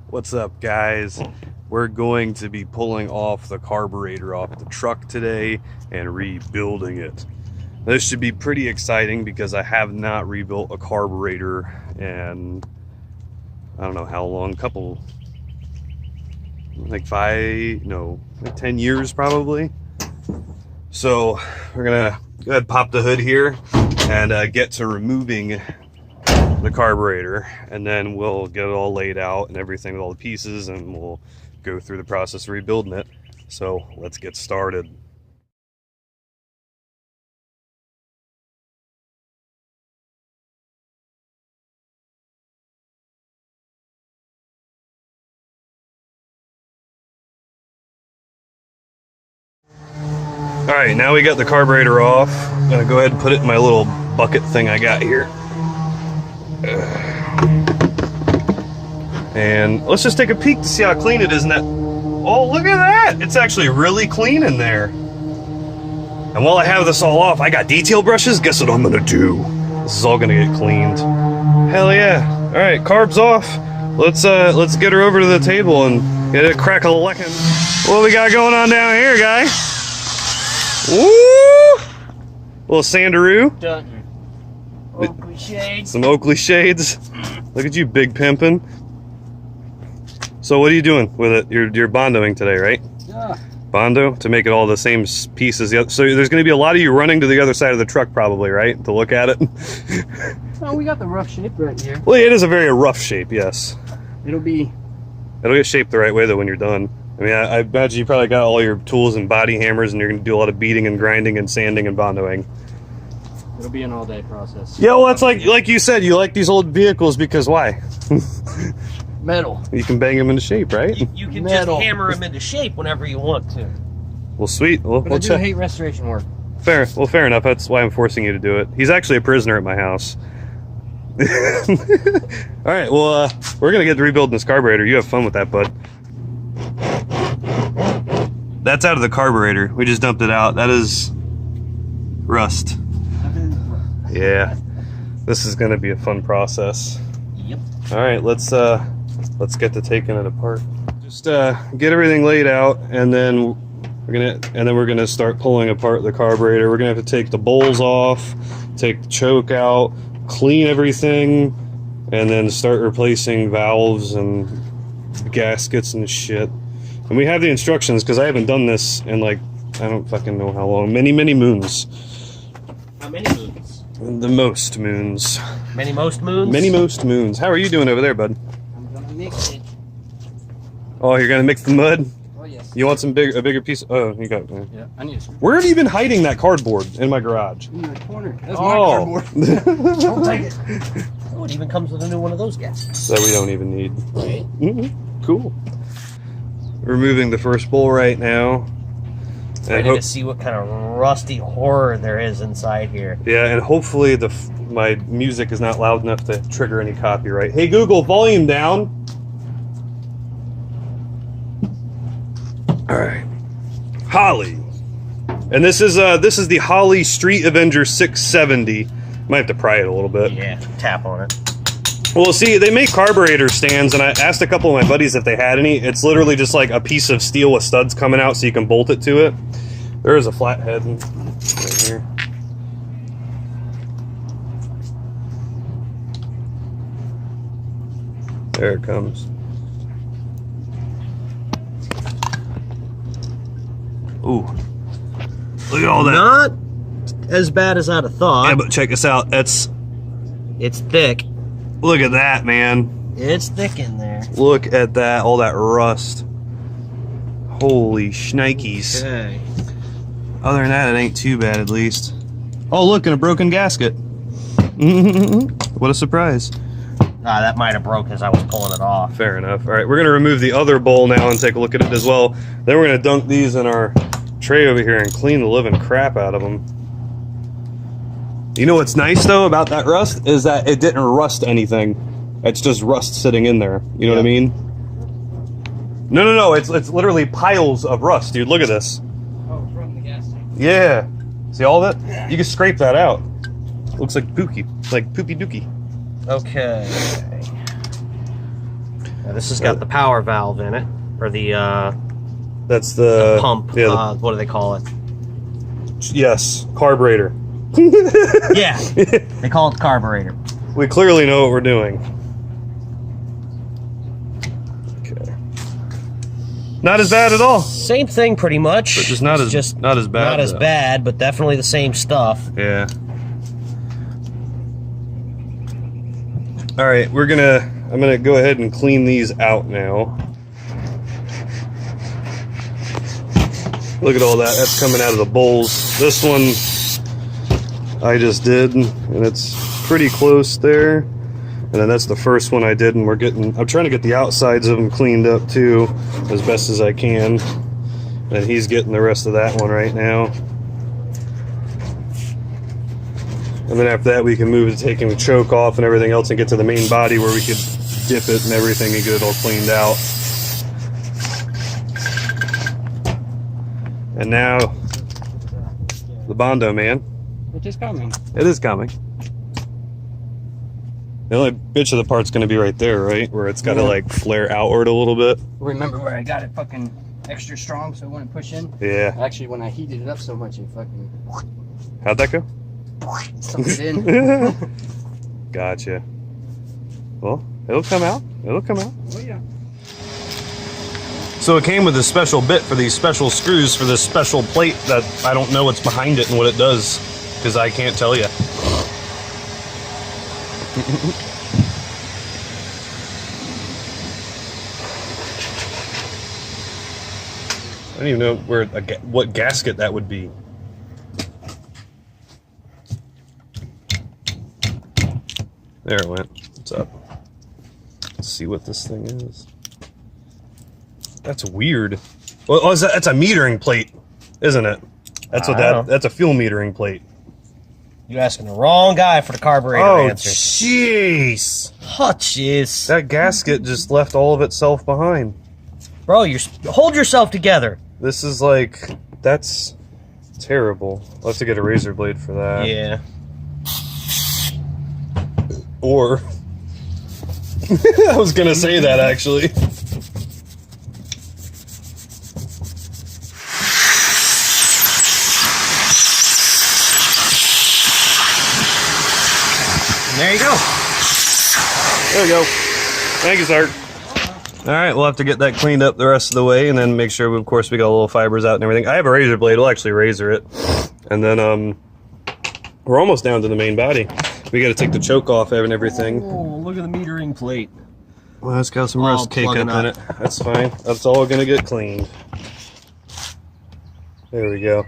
What's up, guys? We're going to be pulling off the carburetor off the truck today and rebuilding it. This should be pretty exciting because I have not rebuilt a carburetor in I don't know how long, like 10 years probably. So we're gonna go ahead and pop the hood here and get to removing the carburetor, and then we'll get it all laid out and everything with all the pieces, and we'll go through the process of rebuilding it. So let's get started. All right, now we got the carburetor off. I'm gonna go ahead and put it in my little bucket thing I got here. And let's just take a peek to see how clean it is in that. Oh, look at that! It's actually really clean in there. And while I have this all off, I got detail brushes. Guess what I'm gonna do? This is all gonna get cleaned. Hell yeah! All right, carb's off. Let's get her over to the table and get it crack-a-leckin'. What we got going on down here, guy? Woo! Little Sandaroo. Done. Oakley shades. Some Oakley shades. Look at you, big pimpin'. So what are you doing with it? You're bondoing today, right? Yeah. Bondo to make it all the same piece as the other. So there's going to be a lot of you running to the other side of the truck, probably, right, to look at it. Oh, we got the rough shape right here. Well, it is a very rough shape, yes. It'll get shaped the right way though when you're done. I mean, I imagine you probably got all your tools and body hammers, and you're going to do a lot of beating and grinding and sanding and bondoing. It'll be an all-day process. Yeah, well, that's like you said, you like these old vehicles because why? Metal. You can bang them into shape, right? You can Metal. just hammer them into shape whenever you want to. Well, sweet. We'll But I do check. hate restoration work. Fair. Well, fair enough. That's why I'm forcing you to do it. He's actually a prisoner at my house. All right. Well, we're gonna get to rebuilding this carburetor. You have fun with that, bud. That's out of the carburetor. We just dumped it out. That is rust. Yeah. This is gonna be a fun process. Yep. All right. Let's get to taking it apart. Just get everything laid out, and then we're gonna start pulling apart the carburetor. We're gonna have to take the bowls off, take the choke out, clean everything, and then start replacing valves and gaskets and shit. And we have the instructions because I haven't done this in like I don't fucking know how long. Many moons. How many moons? The most moons. Many most moons? Many most moons. How are you doing over there, bud? I'm gonna mix it. Oh, you're gonna mix the mud? Oh, yes. You want a bigger piece? Oh, you got. Yeah, I need a screw. Where have you been hiding that cardboard in my garage? In the corner. That's Oh. my cardboard. Don't take it. Oh, it even comes with a new one of those gaskets. That we don't even need. Right? Cool. Removing the first bowl right now. Ready to see what kind of rusty horror there is inside here. Yeah, and hopefully my music is not loud enough to trigger any copyright. Hey Google, volume down. All right, Holley, and this is the Holley Street Avenger 670. Might have to pry it a little bit. Yeah, tap on it. Well, see, they make carburetor stands, and I asked a couple of my buddies if they had any. It's literally just like a piece of steel with studs coming out so you can bolt it to it. There is a flathead right here. There it comes. Ooh. Look at all that. Not as bad as I'd have thought. Yeah, but check this out. It's thick. Look at that, man. It's thick in there. Look at that, all that rust. Holy shnikes. Okay. Other than that, it ain't too bad, at least. Oh, look, and a broken gasket. What a surprise. Ah, that might have broke as I was pulling it off. Fair enough. All right, we're going to remove the other bowl now and take a look at it as well. Then we're going to dunk these in our tray over here and clean the living crap out of them. You know what's nice, though, about that rust is that it didn't rust anything. It's just rust sitting in there. You know what I mean? No. It's literally piles of rust, dude. Look at this. Oh, from the gas tank. Yeah. See all of it? You can scrape that out. Looks like pookie. Like poopy dookie. Okay. Now, this has got the power valve in it, or the That's the pump. Yeah, What do they call it? yes, carburetor. Yeah, they call it the carburetor. We clearly know what we're doing. Okay. Not as bad at all. Same thing, pretty much. But just not as bad. Not as though. bad, but definitely the same stuff. Yeah. All right, I'm gonna go ahead and clean these out now. Look at all that. That's coming out of the bowls. This one I just did, and it's pretty close there. And then that's the first one I did, and I'm trying to get the outsides of them cleaned up too, as best as I can. And he's getting the rest of that one right now. And then after that, we can move to taking the choke off and everything else and get to the main body where we could dip it and everything and get it all cleaned out. And now, the Bondo, man. Which is coming. It is coming. The only bitch of the part's going to be right there, right? Where it's got to like flare outward a little bit. Remember where I got it fucking extra strong so it wouldn't push in? Yeah. Actually, when I heated it up so much, it fucking How'd that go? sucked it in. Gotcha. Well, it'll come out. It'll come out. Oh, yeah. So it came with a special bit for these special screws for this special plate that I don't know what's behind it and what it does, because I can't tell you. I don't even know what gasket that would be. There it went. What's up? Let's see what this thing is. That's weird. Well, that's a metering plate, isn't it? That's what that's a fuel metering plate. You're asking the wrong guy for the carburetor answer. Jeez. Oh, jeez. That gasket just left all of itself behind. Bro, hold yourself together. This is like, that's terrible. I'll have to get a razor blade for that. Yeah. Or, I was gonna say that actually. There you go. There we go. Thank you, sir. All right, we'll have to get that cleaned up the rest of the way, and then make sure, of course, we got little fibers out and everything. I have a razor blade. We'll actually razor it, and then we're almost down to the main body. We got to take the choke off and everything. Oh, look at the metering plate. Well, it's got some rust cake up in it. That's fine. That's all gonna get cleaned. There we go.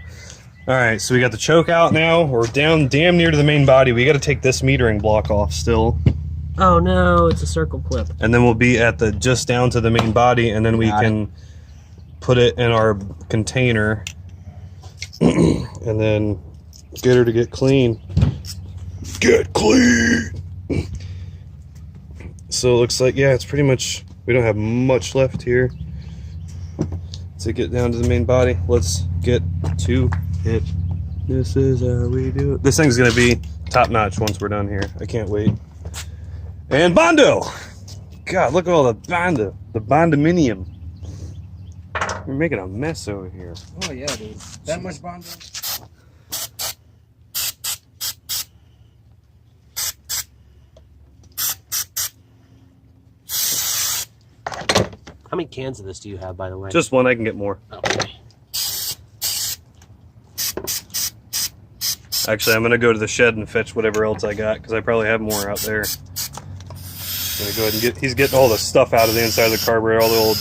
All right, so we got the choke out now. We're down damn near to the main body. We got to take this metering block off still. Oh no, it's a circle clip. And then we'll be at the just down to the main body, and then we can put it in our container and then get her to get clean. Get clean! So it looks like, yeah, it's pretty much, we don't have much left here to get down to the main body. Let's get to it. This is how we do it. This thing's gonna be top notch once we're done here. I can't wait. And Bondo! God, look at all the Bondo. The Bondominium. We're making a mess over here. Oh, yeah, dude. That much Bondo? How many cans of this do you have, by the way? Just one, I can get more. Okay. Actually, I'm gonna go to the shed and fetch whatever else I got, because I probably have more out there. I'm gonna go ahead and he's getting all the stuff out of the inside of the carburetor, all the old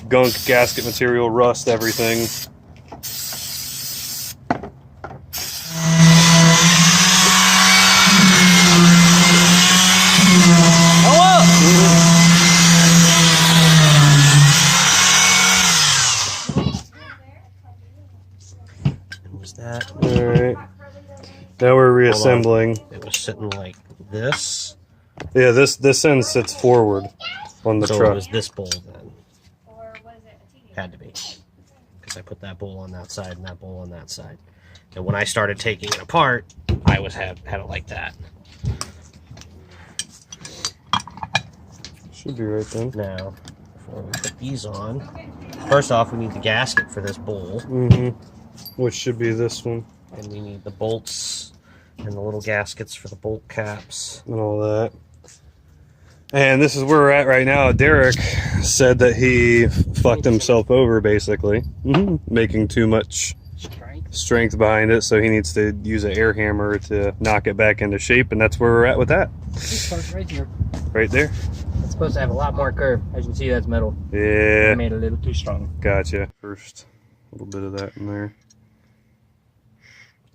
gunk, gasket material, rust, everything. That. All right. Now we're reassembling. It was sitting like this. Yeah, this end sits forward on the So truck. it was this bowl then. Had to be. Because I put that bowl on that side and that bowl on that side. And when I started taking it apart, I had it like that. Should be right then. Now, before we put these on, first off, we need the gasket for this bowl. Which should be this one. And we need the bolts and the little gaskets for the bolt caps. And all that. And this is where we're at right now. Derek said that he fucked himself over, basically. Making too much strength behind it, so he needs to use an air hammer to knock it back into shape, and that's where we're at with that. This part's right here. Right there? It's supposed to have a lot more curve. As you can see, that's metal. Yeah. I made it a little too strong. Gotcha. First, a little bit of that in there.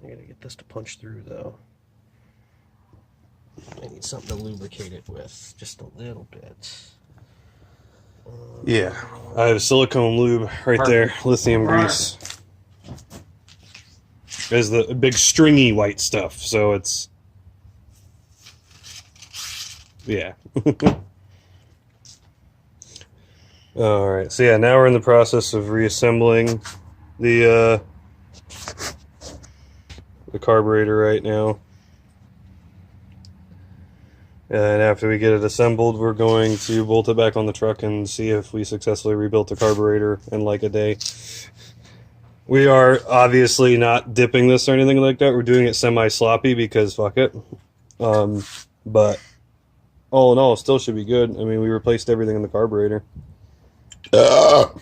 I gotta get this to punch through, though. I need something to lubricate it with, just a little bit. Yeah, I have silicone lube right there, lithium grease. There's the big stringy white stuff, so it's, yeah. Alright, so yeah, now we're in the process of reassembling the carburetor right now. And after we get it assembled, we're going to bolt it back on the truck and see if we successfully rebuilt the carburetor in like a day. We are obviously not dipping this or anything like that. We're doing it semi-sloppy because fuck it. But all in all, it still should be good. I mean, we replaced everything in the carburetor. So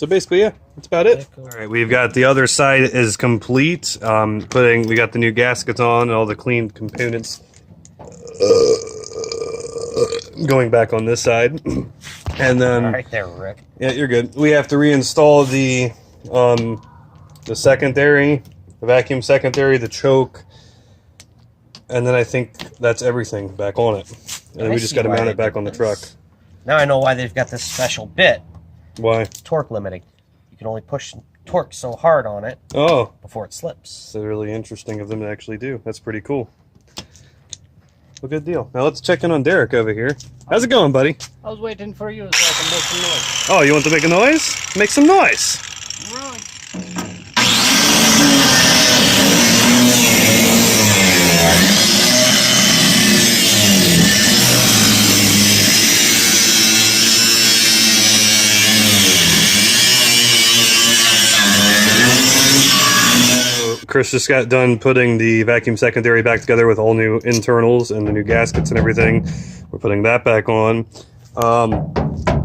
basically, yeah, that's about it. All right, we've got the other side is complete. We got the new gaskets on and all the clean components going back on this side. And then Right there, Rick. Yeah, you're good. We have to reinstall the secondary, the vacuum secondary, the choke, and then I think that's everything back on it. And then we just got to mount it back on the truck. Now I know why they've got this special bit. Why? Torque limiting. You can only push torque so hard on it before it slips. It's really interesting of them to actually do. That's pretty cool. Well, good deal. Now let's check in on Derek over here. How's it going, buddy? I was waiting for you so I can make some noise. Oh, you want to make a noise? Make some noise. Right. Chris just got done putting the vacuum secondary back together with all new internals and the new gaskets and everything. We're putting that back on.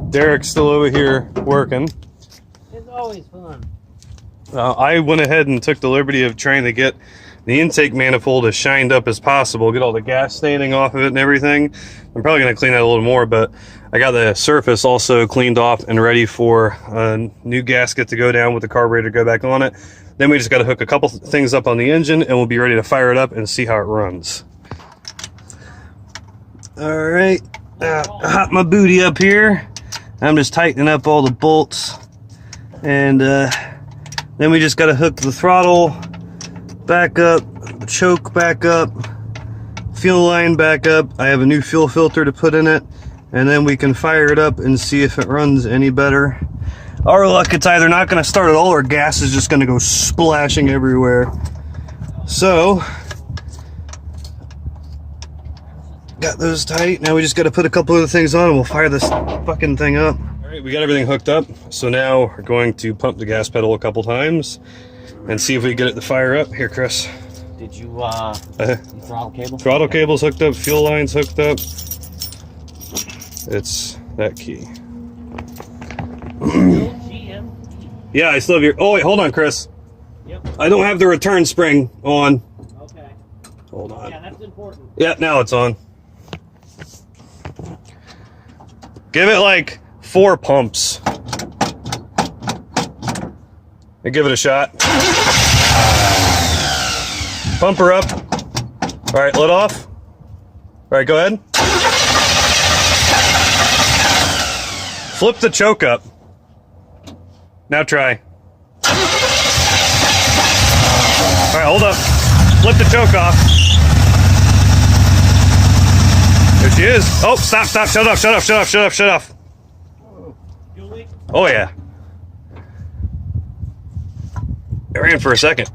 Derek's still over here working. It's always fun. I went ahead and took the liberty of trying to get the intake manifold as shined up as possible, get all the gas staining off of it and everything. I'm probably going to clean that a little more, but I got the surface also cleaned off and ready for a new gasket to go down with the carburetor to go back on it. Then we just got to hook a couple things up on the engine and we'll be ready to fire it up and see how it runs. All right, hot my booty up here. I'm just tightening up all the bolts, and then we just got to hook the throttle back up, the choke back up, fuel line back up. I have a new fuel filter to put in it, and then we can fire it up and see if it runs any better. Our luck, it's either not going to start at all or gas is just going to go splashing everywhere. So, got those tight. Now we just got to put a couple other things on and we'll fire this fucking thing up. All right, we got everything hooked up. So now we're going to pump the gas pedal a couple times and see if we get it to fire up. Here, Chris. Did you, throttle cable? Throttle cable's hooked up, fuel line's hooked up. It's that key. Yeah, I still have your... Oh, wait, hold on, Chris. Yep. I don't have the return spring on. Okay. Hold on. Yeah, that's important. Yeah, now it's on. Give it like 4 pumps. And give it a shot. Pump her up. All right, let off. All right, go ahead. Flip the choke up. Now try. All right, hold up. Flip the choke off. There she is. Oh, stop, stop, shut off, shut off, shut off, shut off, shut off. Oh, yeah. It ran for a second.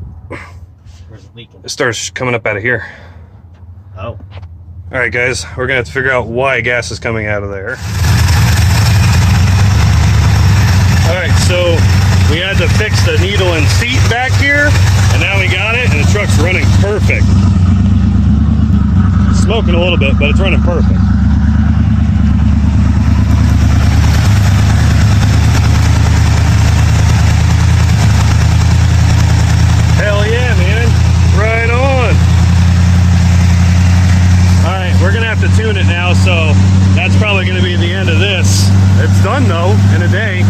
Where's it leaking? It starts coming up out of here. Oh. All right, guys, we're gonna have to figure out why gas is coming out of there. All right, so we had to fix the needle and seat back here, and now we got it, and the truck's running perfect. It's smoking a little bit, but it's running perfect. Hell yeah, man. Right on. All right, we're gonna have to tune it now, so that's probably gonna be the end of this. It's done though, in a day.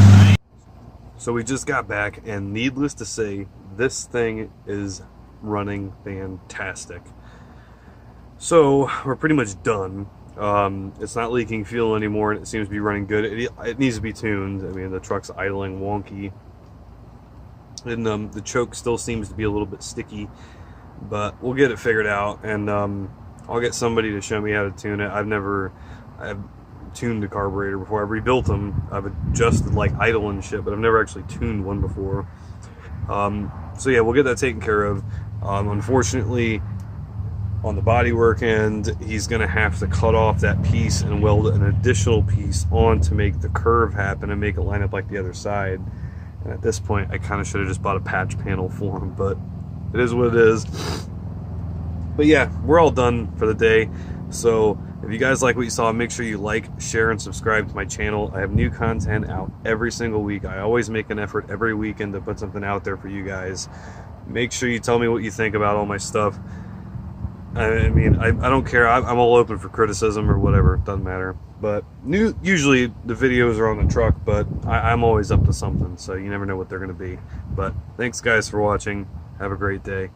So we just got back, and needless to say, this thing is running fantastic. So we're pretty much done. It's not leaking fuel anymore, and it seems to be running good. It needs to be tuned. I mean, the truck's idling wonky, and the choke still seems to be a little bit sticky, but we'll get it figured out, and I'll get somebody to show me how to tune it. I've tuned the carburetor before. I've rebuilt them. I've adjusted like idle and shit, but I've never actually tuned one before. So yeah, we'll get that taken care of. Unfortunately, on the bodywork end, he's gonna have to cut off that piece and weld an additional piece on to make the curve happen and make it line up like the other side. And at this point, I kind of should have just bought a patch panel for him, but it is what it is. But yeah, we're all done for the day. So if you guys like what you saw, make sure you like, share, and subscribe to my channel. I have new content out every single week. I always make an effort every weekend to put something out there for you guys. Make sure you tell me what you think about all my stuff. I mean, I don't care. I'm all open for criticism or whatever. It doesn't matter. But usually the videos are on the truck, but I'm always up to something, so you never know what they're going to be. But thanks, guys, for watching. Have a great day.